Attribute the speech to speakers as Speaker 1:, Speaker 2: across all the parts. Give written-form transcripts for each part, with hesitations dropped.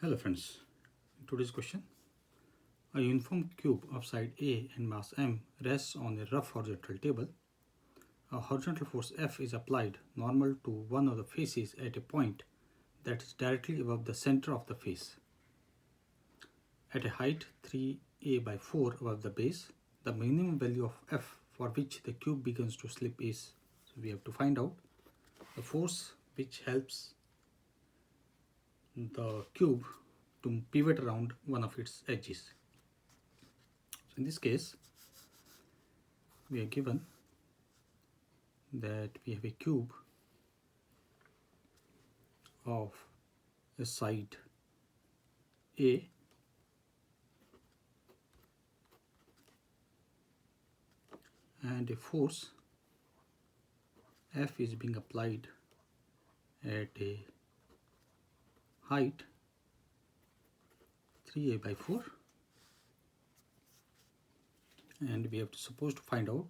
Speaker 1: Hello friends, in today's question, a uniform cube of side A and mass m rests on a rough horizontal table. A horizontal force F is applied normal to one of the faces at a point that is directly above the center of the face. At a height 3a by 4 above the base, the minimum value of F for which the cube begins to slip is, so we have to find out the force which helps the cube to pivot around one of its edges. So in this case, we are given that we have a cube of a side A and a force F is being applied at a height 3a by 4, and we have to suppose to find out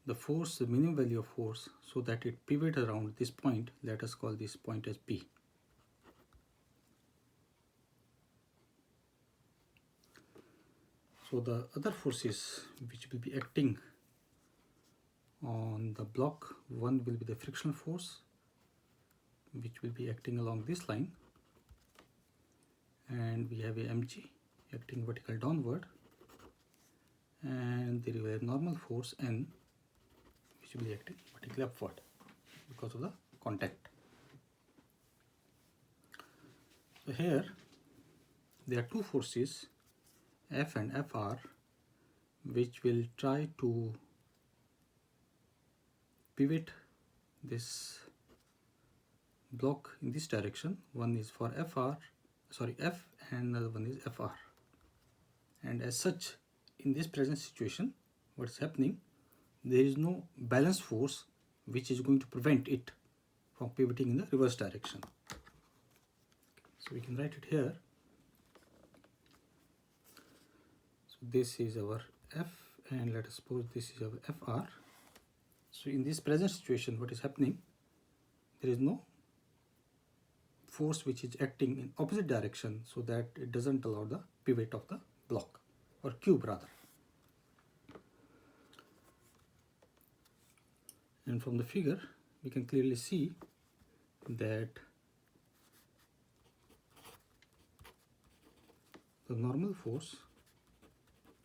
Speaker 1: the force, the minimum value of force, so that it pivots around this point. Let us call this point as P. So the other forces which will be acting on the block, one will be the frictional force which will be acting along this line, and we have a mg acting vertical downward, and there is a normal force N which will be acting vertically upward because of the contact. So here there are two forces F and Fr which will try to pivot this block in this direction. One is for F and another one is Fr. And as such, in this present situation, what is happening, there is no balance force which is going to prevent it from pivoting in the reverse direction. So we can write it here. So this is our F, and let us suppose this is our Fr. So in this present situation, what is happening, there is no force which is acting in opposite direction, so that it doesn't allow the pivot of the block or cube rather. And from the figure we can clearly see that the normal force,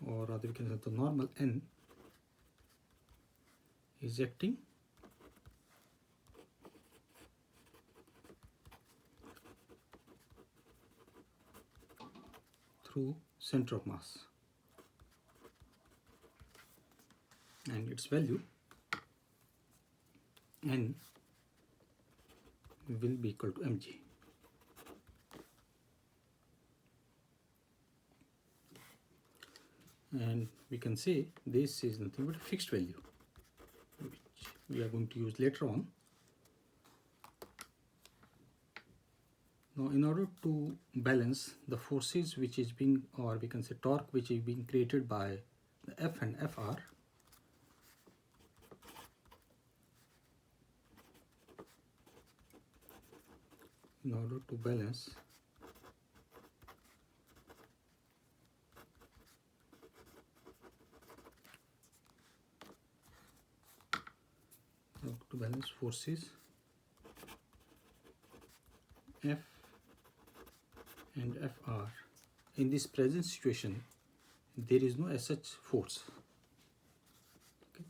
Speaker 1: or rather we can say the normal N, is acting through center of mass, and its value N will be equal to mg. And we can say this is nothing but a fixed value which we are going to use later on. Now in order to balance the forces which is being, or we can say torque which is being created by the F and Fr, in order to balance forces F and Fr, in this present situation there is no as such force. Okay.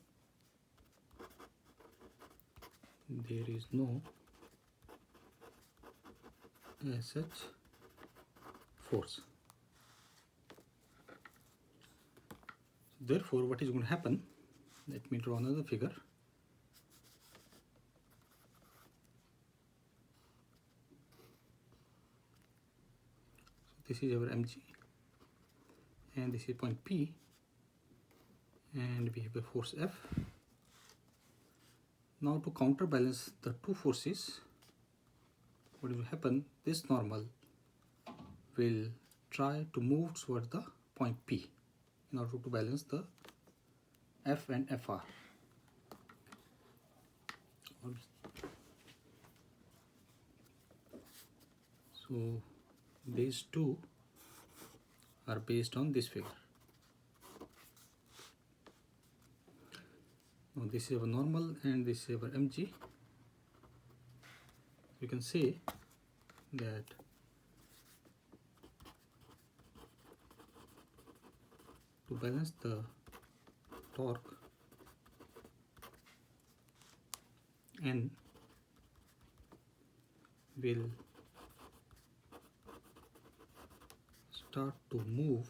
Speaker 1: There is no as such force. Therefore, what is going to happen, let me draw another figure. This is our mg, and this is point P, and we have a force F. Now to counterbalance the two forces, what will happen, this normal will try to move towards the point P in order to balance the F and Fr. So these two are based on this figure. Now this is our normal and this is our mg. You can see that to balance the torque, N will start to move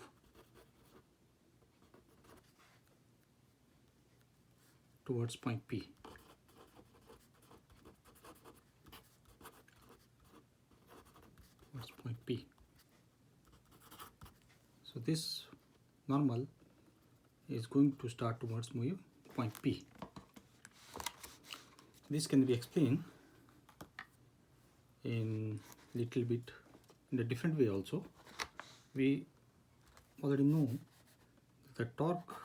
Speaker 1: towards point P. Towards point P. So this normal is going to start towards move point P. This can be explained in little bit in a different way also. We already know the torque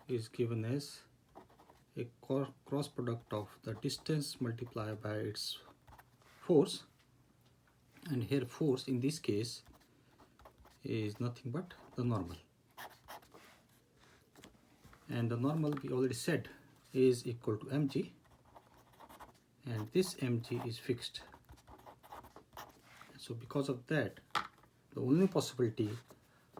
Speaker 1: is given as a cross product of the distance multiplied by its force, and here force in this case is nothing but the normal, and the normal we already said is equal to mg, and this mg is fixed. So because of that, the only possibility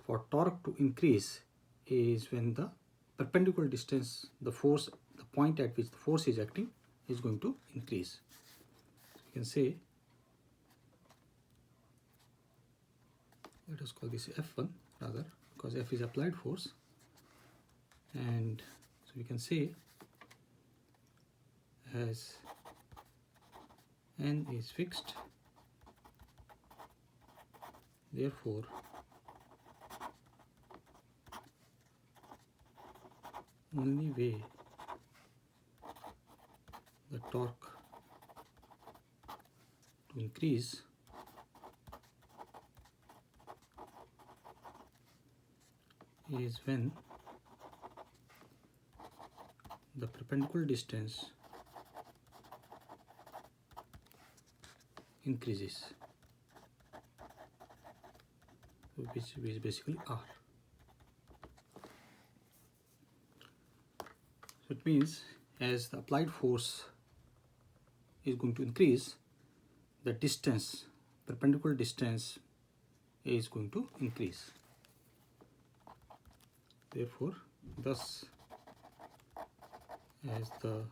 Speaker 1: for torque to increase is when the perpendicular distance, the force, the point at which the force is acting is going to increase. So you can say, let us call this F1 rather, because F is applied force, and so we can say as N is fixed, therefore only way the torque to increase is when the perpendicular distance increases, which is basically R. So it means as the applied force is going to increase, the distance, perpendicular distance is going to increase. Therefore, thus as the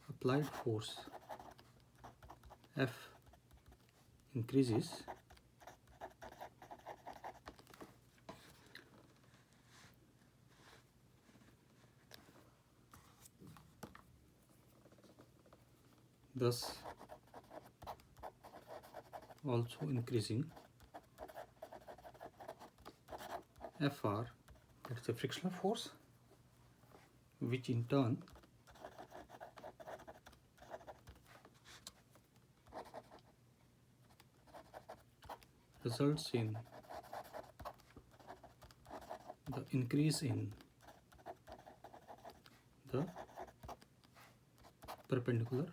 Speaker 1: applied force F increases, thus also increasing Fr, that is a frictional force, which in turn results in the increase in the perpendicular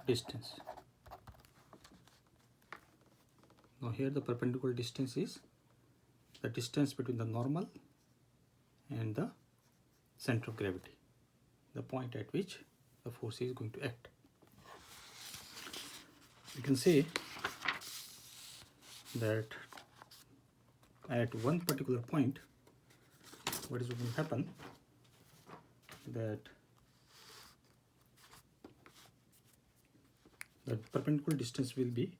Speaker 1: distance. Now here the perpendicular distance is the distance between the normal and the center of gravity, the point at which the force is going to act. You can say that at one particular point, what is going to happen, that the perpendicular distance will be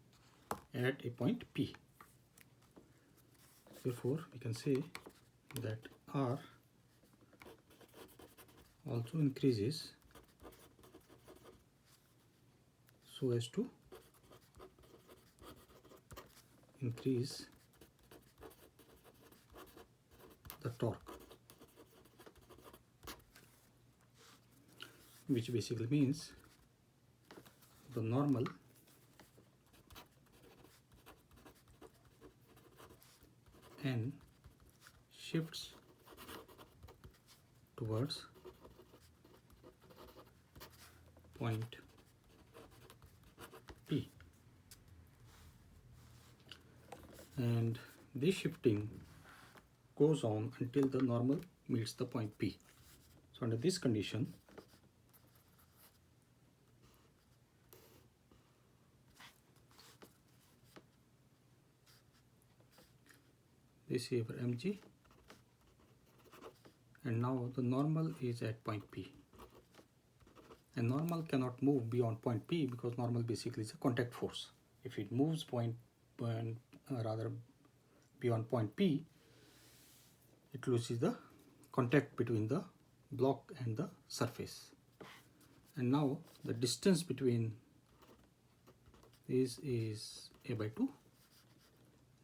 Speaker 1: at a point P. Therefore, we can say that R also increases so as to increase the torque, which basically means the normal N shifts towards point P. and this shifting goes on until the normal meets the point P. So under this condition, this is our mg, and now the normal is at point P. And normal cannot move beyond point P because normal basically is a contact force. If it moves rather beyond point P, it loses the contact between the block and the surface. And now the distance between this is a by 2,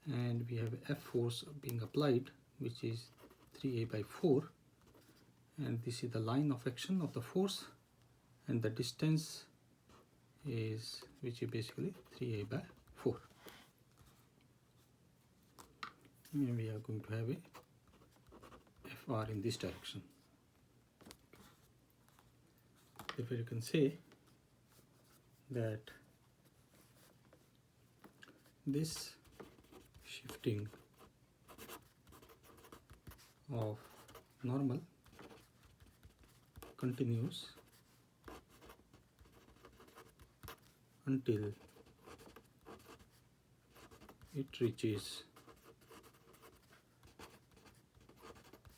Speaker 1: and we have F force being applied, which is 3a by 4, and this is the line of action of the force, and the distance is, which is basically 3a by 4, and we are going to have a Fr in this direction. Therefore you can say that this shifting of normal continues until it reaches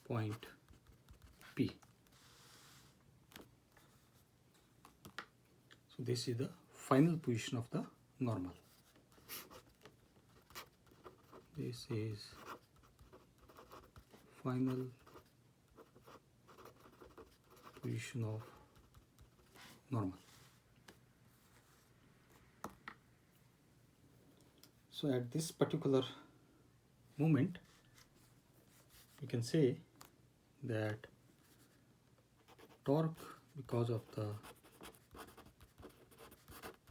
Speaker 1: point P. So this is the final position of the normal. This is final position of normal. So at this particular moment, we can say that torque because of the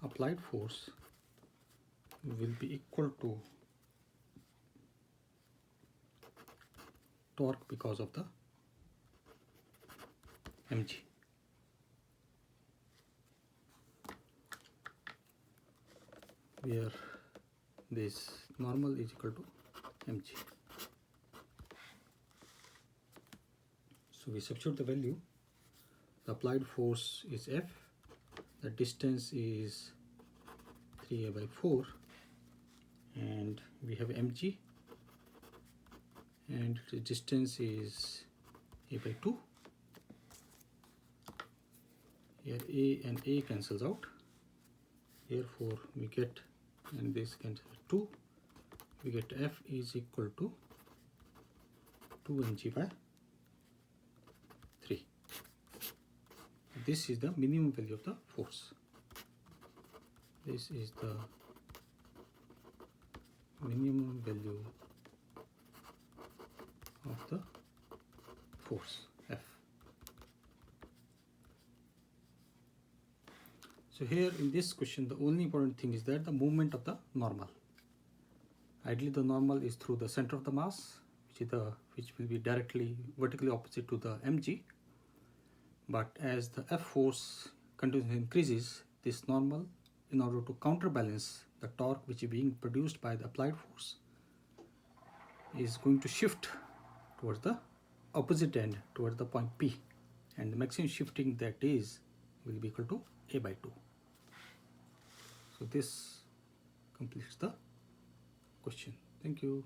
Speaker 1: applied force will be equal to torque because of the mg. Where this normal is equal to mg. So we substitute the value. The applied force is F, the distance is 3a by 4, and we have mg, and the distance is a by 2. Here a and a cancels out, therefore we get, and this cancels 2, we get F is equal to 2 mg by 3. This is the minimum value of the force. This is the minimum value of the force F. So here in this question, the only important thing is that the movement of the normal. Ideally the normal is through the center of the mass, which will be directly vertically opposite to the mg, but as the F force continuously increases, this normal, in order to counterbalance the torque which is being produced by the applied force, is going to shift towards the opposite end, towards the point P, and the maximum shifting that is will be equal to a by 2. So this completes the question. Thank you.